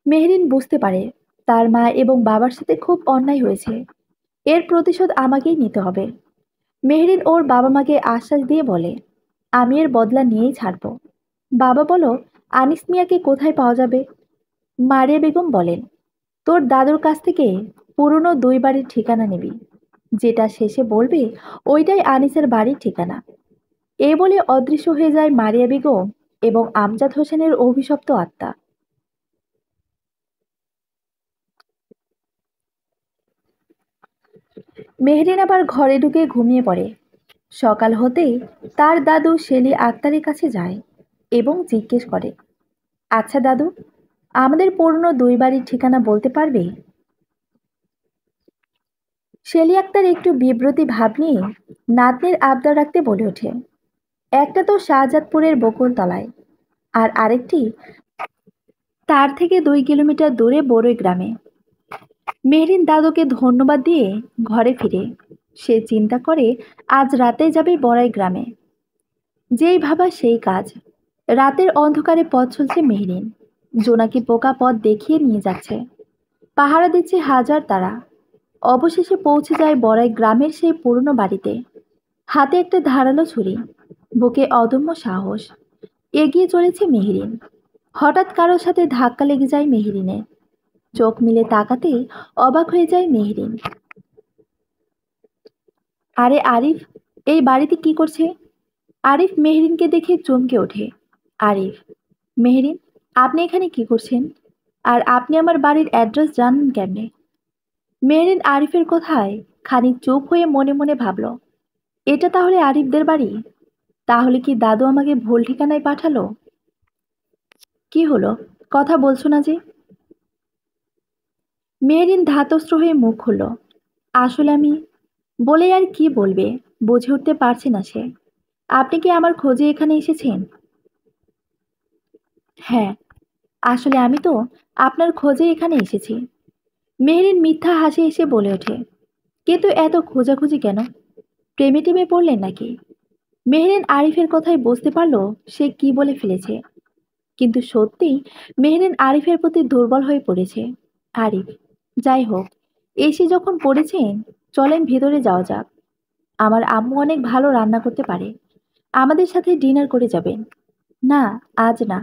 মেহরিন বুঝতে পারে তার মা এবং বাবার সাথে খুব অন্যায় হয়েছে। এর প্রতিশোধ আমাকেই নিতে হবে। মেহরিন ওর বাবা মাকে আশ্বাস দিয়ে বলে, আমি এর বদলা নিয়েই ছাড়বো। বাবা বলো, আনিস মিয়াকে কোথায় পাওয়া যাবে? মারিয়া বেগম বলেন, তোর দাদুর কাছ থেকে পুরনো 2 বাড়ির ঠিকানা নিবি। যেটা শেষে বলবে ওইটাই আনিসের বাড়ির ঠিকানা। এই বলে অদৃশ্য হয়ে যায় মারিয়া বেগম এবং আমজাদ হোসেনের অভিশপ্ত আত্মা। মেহরিন আবার ঘরে ঢুকে ঘুমিয়ে পড়ে। সকাল হতেই তার দাদু শেলি আক্তারের কাছে যায় এবং জিজ্ঞেস করে, আচ্ছা দাদু, আমাদের পুরনো 2 বাড়ির ঠিকানা বলতে পারবে? শেলি আক্তার একটু বিব্রতি ভাব নিয়ে নাতনির আবদার রাখতে বলে ওঠে, একটা তো শাহজাদপুরের বকুলতলায়, আর আরেকটি তার থেকে 2 কিলোমিটার দূরে বড়ই গ্রামে। মেহরিন দাদুকে ধন্যবাদ দিয়ে ঘরে ফিরে। সে চিন্তা করে আজ রাতে যাবে বড়াই গ্রামে। যেই ভাবা সেই কাজ। রাতের অন্ধকারে পথ চলছে মেহরিন। জোনাকি পোকা পথ দেখিয়ে নিয়ে যাচ্ছে। পাহারা দিচ্ছে হাজার তারা। অবশেষে পৌঁছে যায় বড়াই গ্রামের সেই পুরনো বাড়িতে। হাতে একটা ধারালো ছুরি, বুকে অদম্য সাহস। এগিয়ে চলেছে মেহরিন। হঠাৎ কারোর সাথে ধাক্কা লেগে যায় মেহরিনের। চোখ মিলে তাকাতেই অবাক হয়ে যায় মেহরিন। আরে আরিফ, এই বাড়িতে কি করছে? আরিফ মেহরিনকে দেখে চমকে ওঠে। আরিফ, মেহরিন, আপনি এখানে কি করছেন? আর আপনি আমার বাড়ির অ্যাড্রেস জানেন কেমনে? মেহরিন আরিফের কথায় খানিক চুপ হয়ে মনে মনে ভাবল, এটা তাহলে আরিফদের বাড়ি? তাহলে কি দাদু আমাকে ভুল ঠিকানায় পাঠালো? কি হলো, কথা বলছো না যে? মেহরিন ধাতস্থ হয়ে মুখ খুলল। আসলে আমি বলে আর কি বলবে, বুঝে উঠতে পারছে না সে। আপনি কি আমার খোঁজে এখানে এসেছেন? হ্যাঁ, আসলে আমি তো আপনার খোঁজে এখানে এসেছি। মেহরিন মিথ্যা হাসি এসে বলে ওঠে, কিন্তু এত খোঁজাখুঁজি কেন? প্রেমে টেমে পড়লেন নাকি? মেহরিন আরিফের কথায় বুঝতে পারলো সে কি বলে ফেলেছে। কিন্তু সত্যি মেহরিন আরিফের প্রতি দুর্বল হয়ে পড়েছে। আরিফ, যাই হোক, এসে যখন পড়েছেন, চলেন ভেতরে যাওয়া যাক। আমার আম্মু অনেক ভালো রান্না করতে পারে। আমাদের সাথে ডিনার করে যাবেন। না, আজ না,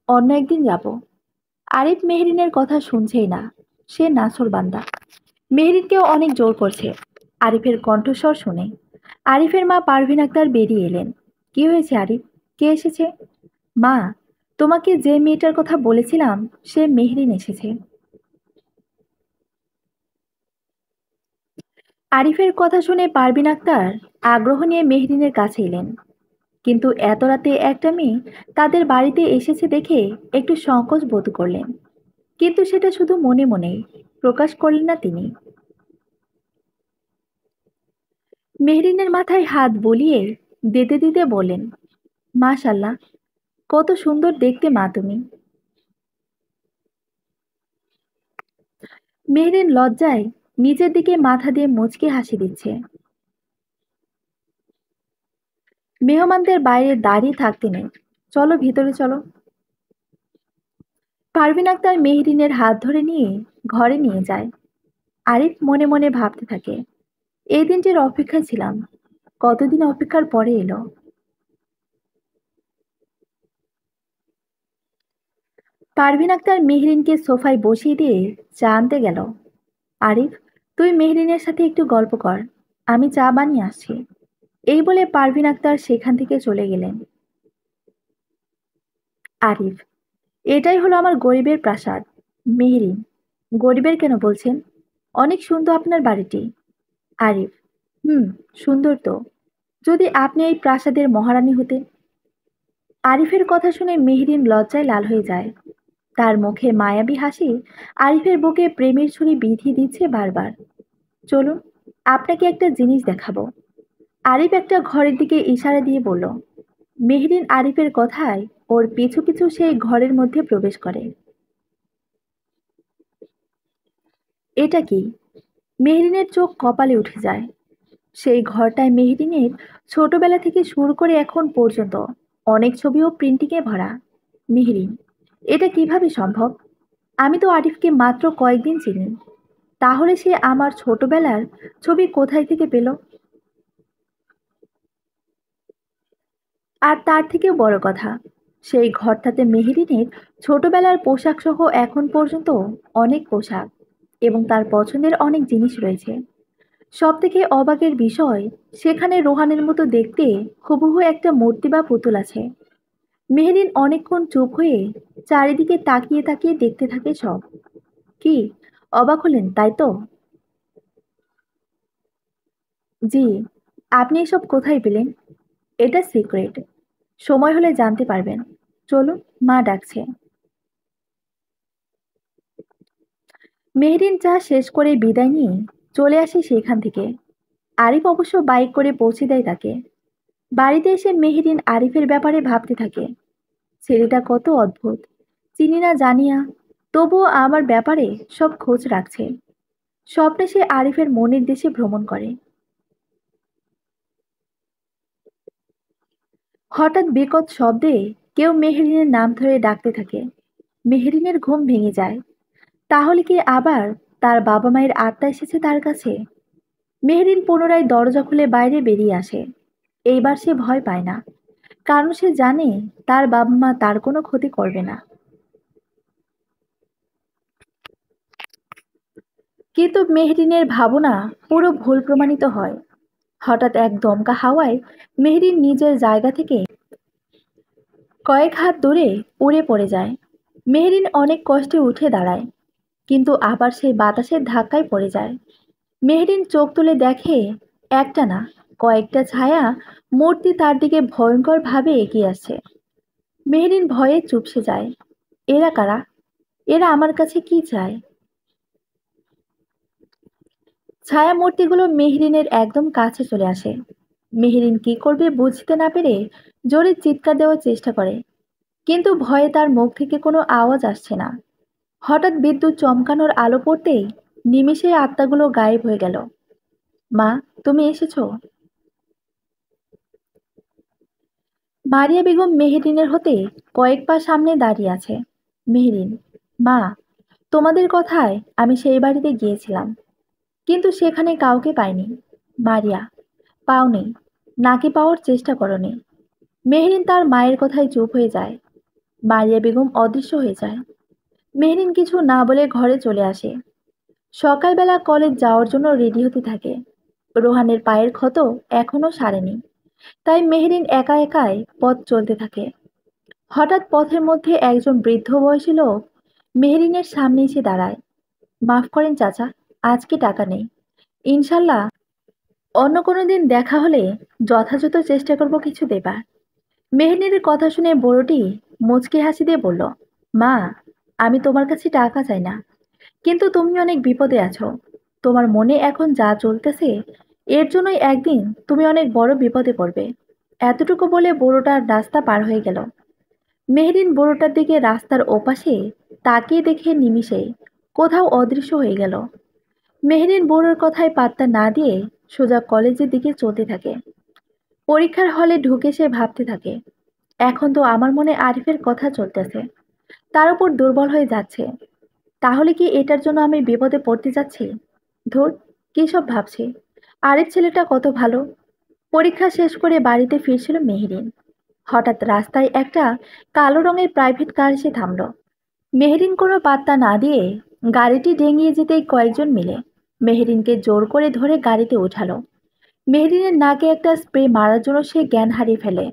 অন্য একদিন যাব। আরিফ মেহরিনের কথা শুনছেই না। সে নাছোড়বান্দা। মেহরিনকেও অনেক জোর করছে। আরিফের কণ্ঠস্বর শুনে আরিফের মা পারভিন আক্তার বেরিয়ে এলেন। কি হয়েছে আরিফ? কে এসেছে? মা, তোমাকে যে মেয়েটার কথা বলেছিলাম সে মেহরিন এসেছে। আরিফের কথা শুনে পারভিন আক্তার আগ্রহ নিয়ে মেহরিনের কাছে এলেন। কিন্তু এত রাতে একটা মেয়ে তাদের বাড়িতে এসেছে দেখে একটু সংকোচ বোধ করলেন। কিন্তু সেটা শুধু মনে মনেই, প্রকাশ করলেন না তিনি। মেহরিনের মাথায় হাত বুলিয়ে দিতে দিতে বললেন, মাশাল্লাহ, কত সুন্দর দেখতে মা তুমি। মেহরিন লজ্জায় নিজের দিকে মাথা দিয়ে মুচকি হাসি দিচ্ছে। মেহমানদের বাইরে দাঁড়িয়ে থাকতে নেই, চলো ভিতরে চলো। পারভিন আক্তার মেহরিনের হাত ধরে নিয়ে ঘরে নিয়ে যায়। আরিফ মনে মনে ভাবতে থাকে, এই দিনটির অপেক্ষায় ছিলাম, কতদিন অপেক্ষার পরে এলো। পারভিন আক্তার মেহরিনকে সোফায় বসিয়ে দিয়ে চা আনতে গেল। আরিফ, তুই মেহরিনের সাথে একটু গল্প কর, আমি চা বানিয়ে আসছি। এই বলে পারভিন আক্তার সেখান থেকে চলে গেলেন। আরিফ, এটাই হলো আমার গরিবের প্রাসাদ। মেহরিন, গরিবের কেন বলছেন? অনেক সুন্দর আপনার বাড়িটি। আরিফ, হুম, সুন্দর তো। যদি আপনি এই প্রাসাদের মহারানী হতেন। আরিফের কথা শুনে মেহরিন লজ্জায় লাল হয়ে যায়। তার মুখে মায়াবী হাসি আরিফের বুকে প্রেমের ছুরি বিঁধিয়ে দিচ্ছে বারবার। চলুন, আপনাকে একটা জিনিস দেখাবো। আরিফ একটা ঘরের দিকে ইশারা দিয়ে বলল। মেহরিন আরিফের কথায় ওর পিছু পিছু সেই ঘরের মধ্যে প্রবেশ করে। এটা কি? মেহরিনের চোখ কপালে উঠে যায়। সেই ঘরটায় মেহরিনের ছোটবেলা থেকে শুরু করে এখন পর্যন্ত অনেক ছবি ও প্রিন্টিংয়ে ভরা। মেহরিন, এটা কিভাবে সম্ভব? আমি তো আরিফকে মাত্র কয়েকদিন চিনি। তাহলে সে আমার ছোটবেলার ছবি কোথায় থেকে পেল? আর তার থেকেও বড় কথা, সেই ঘরটাতে মেহেরিনের ছোটবেলার পোশাক সহ এখন পর্যন্ত অনেক পোশাক এবং তার পছন্দের অনেক জিনিস রয়েছে। সব থেকে অবাকের বিষয়, সেখানে রোহানের মতো দেখতে হুবহু একটা মূর্তি বা পুতুল আছে। মেহেরিন অনেকক্ষণ চুপ হয়ে চারিদিকে তাকিয়ে তাকিয়ে দেখতে থাকে সব। কি, অবাক হলেন তাই তো? জি। আপনি এসব কোথায় পেলেন? এটা সিক্রেট, সময় হলে জানতে পারবেন। চলুন, মা ডাকছে। মেহরিন চা শেষ করে বিদায় নিয়ে চলে আসে সেখান থেকে। আরিফ অবশ্য বাইক করে পৌঁছে দেয় তাকে। বাড়িতে এসে মেহরিন আরিফের ব্যাপারে ভাবতে থাকে। ছেলেটা কত অদ্ভুত, চিনি না জানিয়া তবুও আমার ব্যাপারে সব খোঁজ রাখছে। স্বপ্নে সে আরিফের মনের দেশে ভ্রমণ করে। হঠাৎ বিকট শব্দে কেউ মেহরিনের নাম ধরে ডাকতে থাকে। মেহরিনের ঘুম ভেঙে যায়। তাহলে কি আবার তার বাবা মায়ের আত্মা এসেছে তার কাছে? মেহরিন পুনরায় দরজা খুলে বাইরে বেরিয়ে আসে। এইবার সে ভয় পায় না, কারণ সে জানে তার বাবা মা তার কোনো ক্ষতি করবে না। কিন্তু মেহরিনের ভাবনা পুরো ভুল প্রমাণিত হয়। হঠাৎ এক দমকা হাওয়ায় মেহরিন নিজের জায়গা থেকে কয়েক হাত দূরে উড়ে পড়ে যায়। মেহরিন অনেক কষ্টে উঠে দাঁড়ায়, কিন্তু আবার সেই বাতাসের ধাক্কায় পড়ে যায়। মেহরিন চোখ তুলে দেখে একটা না, কয়েকটা ছায়া মূর্তি তার দিকে ভয়ঙ্করভাবে এগিয়ে আসছে। মেহরিন ভয়ে চুপসে যায়। এরা কারা? এরা আমার কাছে কি চায়? ছায়ামূর্তিগুলো মেহরিনের একদম কাছে চলে আসে। মেহরিন কি করবে বুঝতে না পেরে জোরে চিৎকার দেওয়ার চেষ্টা করে, কিন্তু ভয়ে তার মুখ থেকে কোনো আওয়াজ আসছে না। হঠাৎ বিদ্যুৎ চমকানোর আলো পড়তেই নিমেষে আত্মাগুলো গায়েব হয়ে গেল। মা, তুমি এসেছো? মারিয়া বেগম মেহরিনের হতে কয়েক পা সামনে দাঁড়িয়ে আছে। মেহরিন, মা, তোমাদের কথায় আমি সেই বাড়িতে গিয়েছিলাম, কিন্তু সেখানে কাউকে পাইনি। মারিয়া, পাওনি? নাকি পাওয়ার চেষ্টা করনি? মেহরিন তার মায়ের কথায় চুপ হয়ে যায়। মারিয়া বেগম অদৃশ্য হয়ে যায়। মেহরিন কিছু না বলে ঘরে চলে আসে। সকালবেলা কলেজ যাওয়ার জন্য রেডি হতে থাকে। রোহানের পায়ের ক্ষত এখনো সারেনি, তাই মেহরিন একা একাই পথ চলতে থাকে। হঠাৎ পথের মধ্যে একজন বৃদ্ধ বয়সী লোক মেহরিনের সামনে এসে দাঁড়ায়। মাফ করেন চাচা, আজকে টাকা নেই। ইনশাল্লাহ অন্য কোনো দিন দেখা হলে যথাযথ চেষ্টা করব কিছু দেবার। মেহরিনের কথা শুনে বুড়োটি মুচকি হাসি দিয়ে বলল, মা, আমি তোমার কাছে টাকা চাই না, কিন্তু তুমি অনেক বিপদে আছো। তোমার মনে এখন যা চলতেছে, এর জন্যই একদিন তুমি অনেক বড় বিপদে পড়বে। এতটুকু বলে বুড়োটার রাস্তা পার হয়ে গেল। মেহরিন বুড়োটার দিকে রাস্তার ওপাশে তাকিয়ে দেখে নিমিষেই কোথাও অদৃশ্য হয়ে গেল। মেহরিন বুড়োর কথায় পাত্তা না দিয়ে সোজা কলেজের দিকে চলতে থাকে। পরীক্ষার হলে ঢুকে সে ভাবতে থাকে, এখন তো আমার মনে আরিফের কথা চলতেছে, তার উপর দুর্বল হয়ে যাচ্ছে। তাহলে কি এটার জন্য আমি বিপদে পড়তে যাচ্ছি? ধুর, কী সব ভাবছি। আরিফ ছেলেটা কত ভালো। পরীক্ষা শেষ করে বাড়িতে ফিরছিল মেহরিন। হঠাৎ রাস্তায় একটা কালো রঙের প্রাইভেট কার এসে থামল। মেহরিন কোনো পাত্তা না দিয়ে গাড়িটি ডেঙিয়ে যেতেই কয়েকজন মিলে মেহরিনকে জোর করে ধরে গাড়িতে ওঠালো। মেহরিনের নাকে একটা স্প্রে মারার জন্য সে জ্ঞান হারিয়ে ফেলে।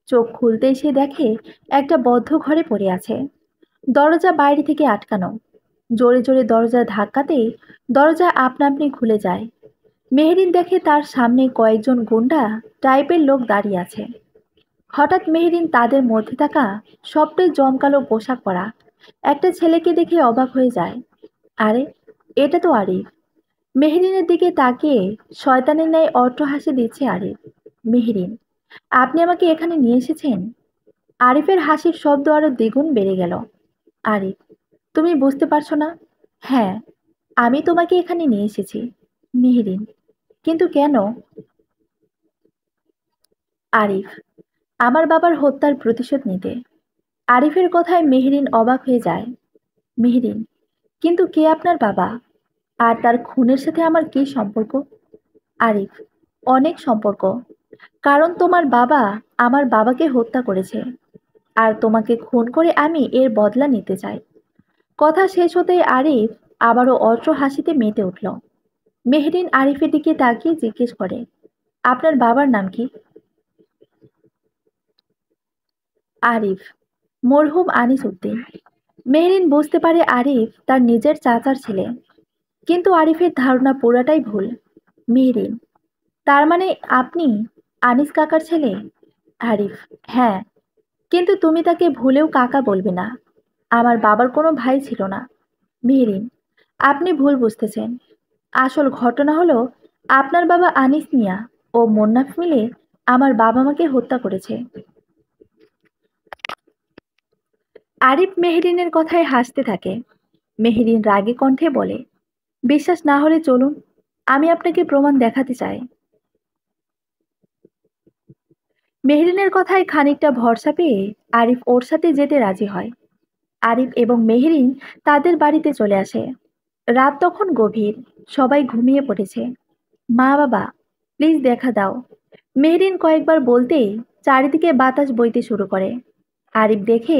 চোখ খুলতেই সে দেখে একটা বদ্ধ ঘরে পড়ে আছে। দরজা বাইরে থেকে আটকানো। জোরে জোরে দরজা ধাক্কাতেই দরজা আপনা আপনি খুলে যায়। মেহরিন দেখে তার সামনে কয়েকজন গুন্ডা টাইপের লোক দাঁড়িয়ে আছে। হঠাৎ মেহরিন তাদের মধ্যে থাকা সবচেয়ে জমকালো পোশাক পরা একটা ছেলেকে দেখে অবাক হয়ে যায়। আরে, এটা তো আরিফ। মেহরিনের দিকে তাকিয়ে শয়তানের ন্যায় অট্ট হাসি দিচ্ছে আরিফ। মেহরিন, আপনি আমাকে এখানে নিয়ে এসেছেন? আরিফের হাসির শব্দ আরো দ্বিগুণ বেড়ে গেল। আরিফ, তুমি বুঝতে পারছো না? হ্যাঁ, আমি তোমাকে এখানে নিয়ে এসেছি। মেহরিন, কিন্তু কেন? আরিফ, আমার বাবার হত্যার প্রতিশোধ নিতে। আরিফের কথায় মেহরিন অবাক হয়ে যায়। মেহরিন, কিন্তু কে আপনার বাবা? আর তার খুনের সাথে আমার কী সম্পর্ক? আরিফ, অনেক সম্পর্ক। কারণ তোমার বাবা আমার বাবাকে হত্যা করেছে, আর তোমাকে খুন করে আমি এর বদলা নিতে চাই। কথা শেষ হতেই আরিফ আবারও অট্ট হাসিতে মেতে উঠল। মেহরিন আরিফের দিকে তাকিয়ে জিজ্ঞেস করে, আপনার বাবার নাম কি? আরিফ, মরহুম আনিস উদ্দিন। মেহরিন বুঝতে পারে আরিফ তার নিজের চাচার ছেলে, কিন্তু আরিফের ধারণা পুরাটাই ভুল। মেহরিন, তার মানে আপনি আনিস কাকার ছেলে? আরিফ, হ্যাঁ, কিন্তু তুমি তাকে ভুলেও কাকা বলবে না। আমার বাবার কোনো ভাই ছিল না। মেহরিন, আপনি ভুল বুঝতেছেন। আসল ঘটনা হলো, আপনার বাবা আনিস মিয়া ও মোন্নাফ মিলে আমার বাবা মাকে হত্যা করেছে। আরিফ মেহরিনের কথায় হাসতে থাকে। মেহরিন রাগে কণ্ঠে বলে, বিশ্বাস না হলে চলুন, আমি আপনাকে প্রমাণ দেখাতে চাই। মেহরিনের কথায় খানিকটা ভরসা পেয়ে আরিফ ওর সাথে যেতে রাজি হয়। আরিফ এবং মেহরিন তাদের বাড়িতে চলে আসে। রাত তখন গভীর, সবাই ঘুমিয়ে পড়েছে। মা বাবা, প্লিজ দেখা দাও। মেহরিন কয়েকবার বলতেই চারিদিকে বাতাস বইতে শুরু করে। আরিফ দেখে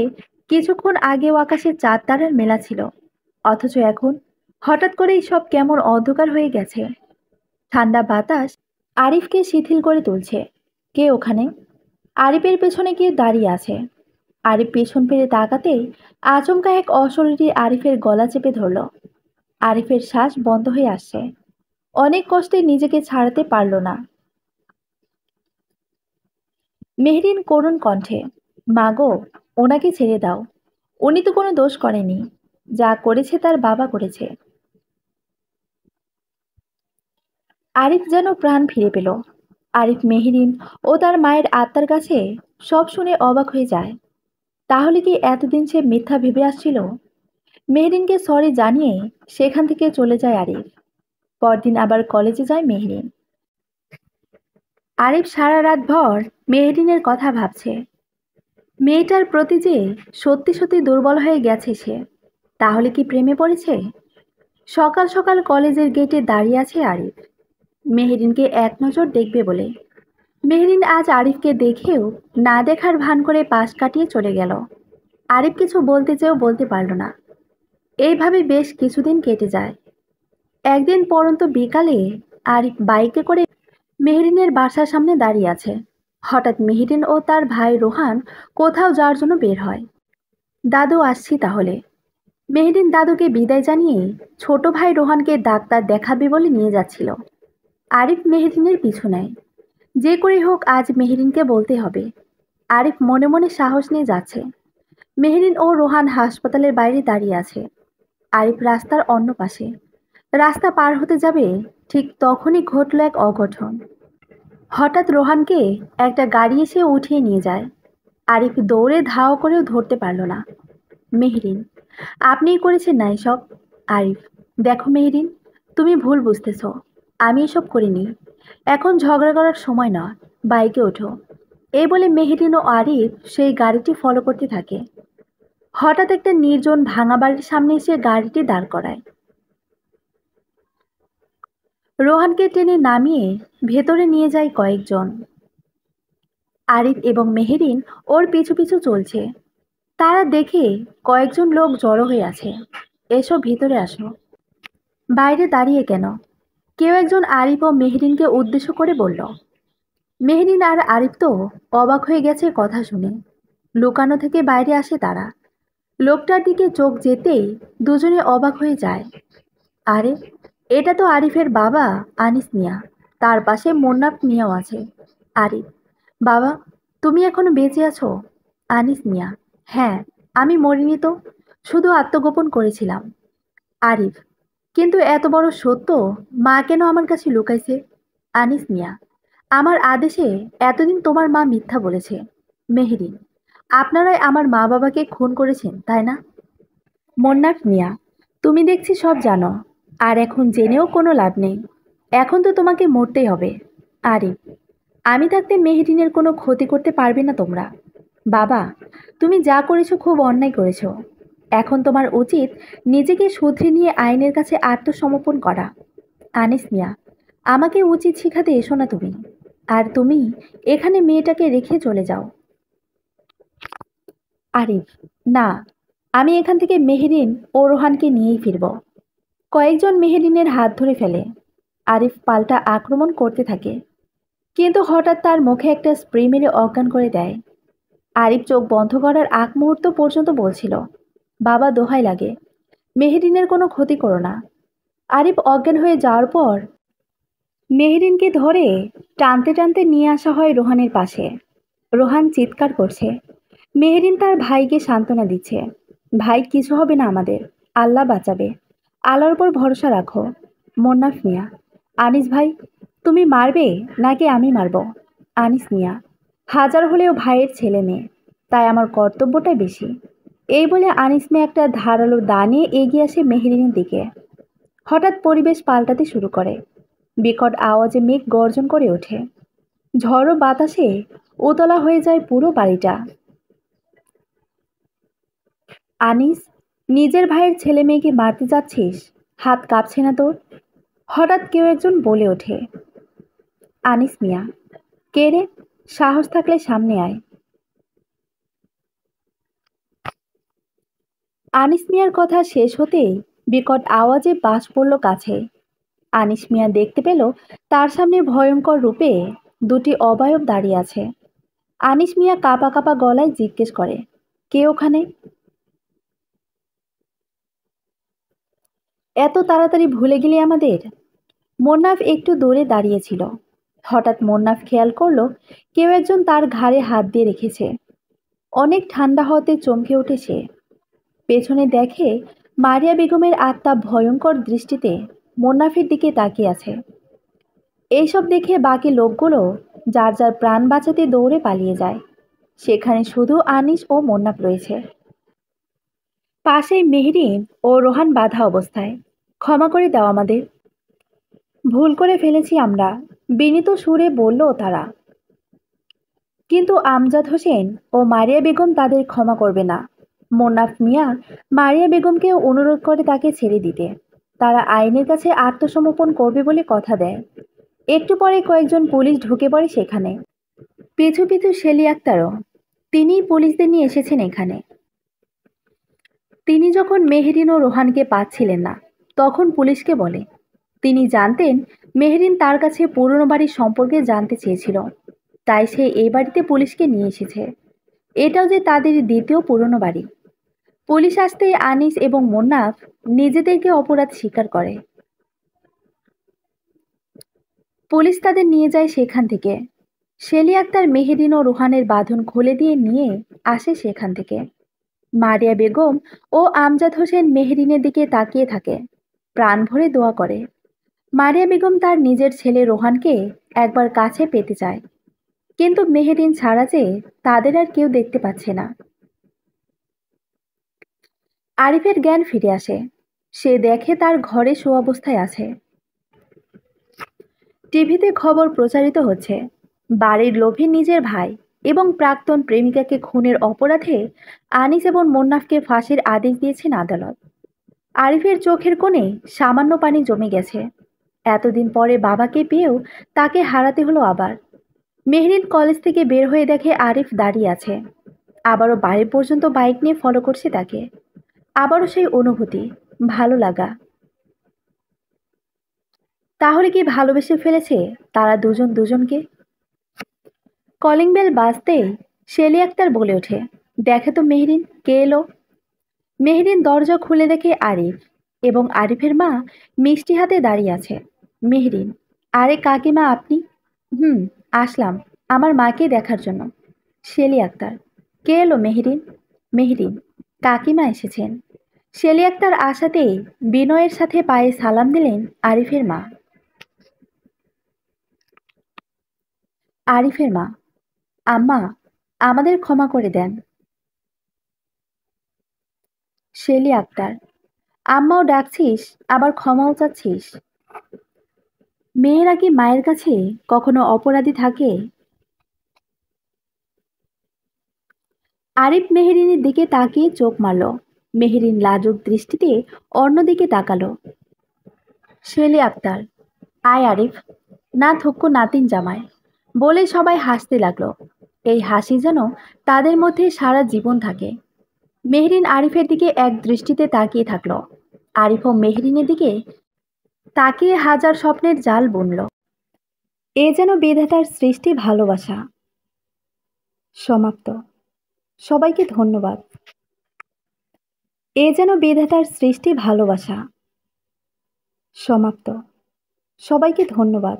কিছুক্ষণ আগেও আকাশে চাঁদ তারার মেলা ছিল, অথচ এখন হঠাৎ করেই সব কেমন অন্ধকার হয়ে গেছে। ঠান্ডা বাতাস আরিফকে শিথিল করে তুলছে। কে ওখানে? আরিফের পেছনে গিয়ে দাঁড়িয়ে আছে। আরিফ পেছন ফিরে তাকাতেই আচমকা এক অশরীরী আরিফের গলা চেপে ধরল। আরিফের শ্বাস বন্ধ হয়ে আসছে। অনেক কষ্টে নিজেকে ছাড়াতে পারল না। মেহরিন করুণ কণ্ঠে, মা গো, ওনাকে ছেড়ে দাও। উনি তো কোনো দোষ করেনি। যা করেছে তার বাবা করেছে। আরিফ যেন প্রাণ ফিরে পেল। আরিফ মেহরিন ও তার মায়ের আত্মার কাছে সব শুনে অবাক হয়ে যায়। তাহলে কি এতদিন সে মিথ্যা ভেবে আসছিল? মেহরিনকে সরি জানিয়ে সেখান থেকে চলে যায় আরিফ। পরদিন আবার কলেজে যায় মেহরিন। আরিফ সারা রাত ভর মেহরিনের কথা ভাবছে। মেয়েটার প্রতি যে সত্যি সত্যি দুর্বল হয়ে গেছে সে। তাহলে কি প্রেমে পড়েছে? সকাল সকাল কলেজের গেটে দাঁড়িয়ে আছে আরিফ, মেহরিনকে এক নজর দেখবে বলে। মেহরিন আজ আরিফকে দেখেও না দেখার ভান করে পাশ কাটিয়ে চলে গেল। আরিফ কিছু বলতে চেয়েও বলতে পারল না। এইভাবে বেশ কিছুদিন কেটে যায়। একদিন পরন্ত বিকালে আরিফ বাইকে করে মেহরিনের বাসার সামনে দাঁড়িয়ে আছে। হঠাৎ মেহরিন ও তার ভাই রোহান কোথাও যাওয়ার জন্য বের হয়। দাদু, আসছি তাহলে। মেহরিন দাদুকে বিদায় জানিয়ে ছোট ভাই রোহানকে ডাক্তার দেখাবে বলে নিয়ে যাচ্ছিল। আরিফ মেহরিনের পিছু নেয়। যে করেই হোক আজ মেহরিনকে বলতে হবে। আরিফ মনে মনে সাহস নিয়ে যাচ্ছে। মেহরিন ও রোহান হাসপাতালের বাইরে দাঁড়িয়ে আছে। আরিফ রাস্তার অন্য পাশে। রাস্তা পার হতে যাবে, ঠিক তখনই ঘটল এক অঘটন। হঠাৎ রোহানকে একটা গাড়ি এসে উঠিয়ে নিয়ে যায়। আরিফ দৌড়ে ধাও করেও ধরতে পারল না। মেহরিন, আপনিই করেছেন না এসব? আরিফ, দেখো মেহরিন, তুমি ভুল বুঝতেছ। আমি এসব করিনি। এখন ঝগড়া করার সময় নয়, বাইকে ওঠো। এই বলে মেহরিন ও আরিফ সেই গাড়িটি ফলো করতে থাকে। হঠাৎ একটা নির্জন ভাঙা বাড়ির সামনে এসে গাড়িটি দাঁড় করায়। রোহানকে টেনে নামিয়ে ভেতরে নিয়ে যায় কয়েকজন। আরিফ এবং মেহরিন ওর পিছু পিছু চলছে। তারা দেখে কয়েকজন লোক জড়ো হয়ে আছে। এসো, ভিতরে আসো। বাইরে দাঁড়িয়ে কেন? কেউ একজন আরিফ ও মেহরিনকে উদ্দেশ্য করে বলল। মেহরিন আর আরিফ তো অবাক হয়ে গেছে কথা শুনে। লুকানো থেকে বাইরে আসে তারা। লোকটার দিকে চোখ যেতেই দুজনে অবাক হয়ে যায়। আরে, এটা তো আরিফের বাবা আনিস মিয়া। তার পাশে মোন্নাফ মিয়াও আছে। আরিফ, বাবা, তুমি এখনো বেঁচে আছো? আনিস মিয়া, হ্যাঁ, আমি মরিনি তো, শুধু আত্মগোপন করেছিলাম। আরিফ, কিন্তু এত বড় সত্য মা কেন আমার কাছে লুকাইছে? আনিস মিয়া, আমার আদেশে এতদিন তোমার মা মিথ্যা বলেছে। মেহরিন, আপনারাই আমার মা বাবাকে খুন করেছেন, তাই না? মোন্নাফ মিয়া, তুমি দেখছি সব জানো, আর এখন জেনেও কোনো লাভ নেই। এখন তো তোমাকে মরতেই হবে। আরিফ, আমি থাকতে মেহরিনের কোনো ক্ষতি করতে পারবে না তোমরা। বাবা, তুমি যা করেছো খুব অন্যায় করেছো। এখন তোমার উচিত নিজেকে শুধরে নিয়ে আইনের কাছে আত্মসমর্পণ করা। আনিস মিয়া, আমাকে উচিত শিখাতে এসো না তুমি। আর তুমি এখানে মেয়েটাকে রেখে চলে যাও। আরিফ, না, আমি এখান থেকে মেহরিন ও রোহানকে নিয়েই ফিরব। কয়েকজন মেহরিনের হাত ধরে ফেলে। আরিফ পাল্টা আক্রমণ করতে থাকে, কিন্তু হঠাৎ তার মুখে একটা স্প্রে মেরে অজ্ঞান করে দেয়। আরিফ চোখ বন্ধ করার আগ মুহূর্ত পর্যন্ত বলছিল, বাবা, দোহাই লাগে, মেহরিনের কোনো ক্ষতি করো না। আরিফ অজ্ঞান হয়ে যাওয়ার পর মেহরিনকে ধরে টানতে টানতে নিয়ে আসা হয় রোহানের পাশে। রোহান চিৎকার করছে। মেহরিন তার ভাইকে সান্ত্বনা দিচ্ছে, ভাই, কিছু হবে না আমাদের, আল্লাহ বাঁচাবে, আল্লাহর উপর ভরসা রাখো। মোন্নাফ মিয়া, আনিস ভাই, তুমি মারবে নাকি আমি মারব? আনিস মিয়া, হাজার হলেও ভাইয়ের ছেলে মেয়ে, তাই আমার কর্তব্যটাই বেশি। এই বলে আনিস মিয়া একটা ধারালো দা নিয়ে এগিয়ে আসে মেহরিনের দিকে। হঠাৎ পরিবেশ পাল্টাতে শুরু করে। বিকট আওয়াজে মেঘ গর্জন করে ওঠে। ঝড়ো বাতাসে উতলা হয়ে যায় পুরো বাড়িটা। আনিস, নিজের ভাইয়ের ছেলে মেয়েকে মারতে যাচ্ছিস? হাত কাঁপছে না তোর? হঠাৎ কেউ একজন বলে ওঠে। আনিস মিয়া, কে রে? সাহস থাকলে সামনে আয়। আনিস মিয়ার কথা শেষ হতেই বিকট আওয়াজে বাজ পড়ল কাছে। আনিস মিয়া দেখতে পেল তার সামনে ভয়ঙ্কর রূপে দুটি অবয়ব দাঁড়িয়ে আছে। আনিস মিয়া কাঁপা কাঁপা গলায় জিজ্ঞেস করে, কে ওখানে? এত তাড়াতাড়ি ভুলে গেলি আমাদের? মোন্নাফ একটু দূরে দাঁড়িয়েছিল। হঠাৎ মোন্নাফ খেয়াল করলো কেউ একজন তার ঘাড়ে হাত দিয়ে রেখেছে। অনেক ঠান্ডা হতে চমকে ওঠে সে। পেছনে দেখে মারিয়া বেগমের আত্মা ভয়ঙ্কর দৃষ্টিতে মোন্নাফের দিকে তাকিয়ে আছে। এইসব দেখে বাকি লোকগুলো যার যার প্রাণ বাঁচাতে দৌড়ে পালিয়ে যায়। সেখানে শুধু আনিস ও মোন্নাফ রয়েছে। পাশেই মেহরিন ও রোহান বাঁধা অবস্থায়। ক্ষমা করে দাও আমাদের, ভুল করে ফেলেছি আমরা, বিনীত সুরে বলল তারা। কিন্তু আমজাদ হোসেন ও মারিয়া বেগম তাদের ক্ষমা করবে না। মোন্নাফ মিয়া মারিয়া বেগমকে অনুরোধ করে তাকে ছেড়ে দিতে। তারা আইনের কাছে আত্মসমর্পণ করবে বলে কথা দেয়। একটু পরে কয়েকজন পুলিশ ঢুকে পড়ে সেখানে। পিছু পিছু শেলি আক্তারও। তিনিই পুলিশদের নিয়ে এসেছেন এখানে। তিনি যখন মেহরিন ও রোহানকে পাচ্ছিলেন না, তখন পুলিশকে বলে। তিনি জানতেন মেহরিন তার কাছে পুরনো বাড়ির সম্পর্কে জানতে চেয়েছিল, তাই সে এই বাড়িতে পুলিশকে নিয়ে এসেছে। এটাও যে তাদের দ্বিতীয় পুরনো বাড়ি। পুলিশ আসতেই আনিস এবং মোন্নাফ নিজেদেরকে অপরাধ স্বীকার করে। পুলিশ তাদের নিয়ে যায় সেখান থেকে। শেলি আক্তার মেহেদিন ও রোহানের বাঁধন খুলে দিয়ে নিয়ে আসে সেখান থেকে। মারিয়া বেগম ও আমজাদ হোসেন মেহেরিনের দিকে তাকিয়ে থাকে, প্রাণ ভরে দোয়া করে। মারিয়া বেগম তার নিজের ছেলে রোহানকে একবার কাছে পেতে চায়, কিন্তু মেহেরিন ছাড়া যে তাদের আর কেউ দেখতে পাচ্ছে না। আরিফের জ্ঞান ফিরে আসে। সে দেখে তার ঘরে শোয়াবস্থায় আছে। টিভিতে খবর প্রচারিত হচ্ছে, বাড়ির লোভে নিজের ভাই এবং প্রাক্তন প্রেমিকাকে খুনের অপরাধে আনিস এবং মোন্নাফকে ফাঁসির আদেশ দিয়েছেন আদালত। আরিফের চোখের কোণে সামান্য পানি জমে গেছে। এতদিন পরে বাবাকে পেয়েও তাকে হারাতে হলো আবার। মেহরিন কলেজ থেকে বের হয়ে দেখে আরিফ দাঁড়িয়ে আছে। আবারও বাড়ি পর্যন্ত বাইক নিয়ে ফলো করছে তাকে। আবারও সেই অনুভূতি, ভালো লাগা। তাহলে কি ভালোবেসে ফেলেছে তারা দুজন দুজনকে? কলিং বেল বাজতেই শেলি আক্তার বলে ওঠে, দেখে তো মেহরিন, কে এলো। মেহরিন দরজা খুলে দেখে আরিফ এবং আরিফের মা মিষ্টি হাতে দাঁড়িয়ে আছে। মেহরিন, আরে কাকিমা আপনি? হুম, আসলাম আমার মাকে দেখার জন্য। শেলি আক্তার, কে এলো মেহরিন? মেহরিন, কাকিমা এসেছেন। শেলি আক্তার আসাতেই বিনয়ের সাথে পায়ে সালাম দিলেন আরিফের মা। আরিফের মা, আম্মা, আমাদের ক্ষমা করে দেন। শেলি আক্তার, আম্মাও ডাকছিস, আবার ক্ষমাও চাচ্ছিস? মেয়েরা কি মায়ের কাছে কখনো অপরাধী থাকে? আরিফ মেহেরিনের দিকে তাকিয়ে চোখ মারল। মেহেরিন লাজুক দৃষ্টিতে অন্যদিকে তাকালো। শেলি আক্তার, আয় আরিফ, না থক্কু নাতিন জামাই, বলে সবাই হাসতে লাগলো। এই হাসি যেন তাদের মধ্যে সারা জীবন থাকে। মেহরিন আরিফের দিকে এক দৃষ্টিতে তাকিয়ে থাকলো। আরিফও মেহরিনের দিকে তাকিয়ে হাজার স্বপ্নের জাল বুনল। এ যেন বিধাতার সৃষ্টি ভালোবাসা। সমাপ্ত। সবাইকে ধন্যবাদ। এ যেন বিধাতার সৃষ্টি ভালোবাসা। সমাপ্ত। সবাইকে ধন্যবাদ।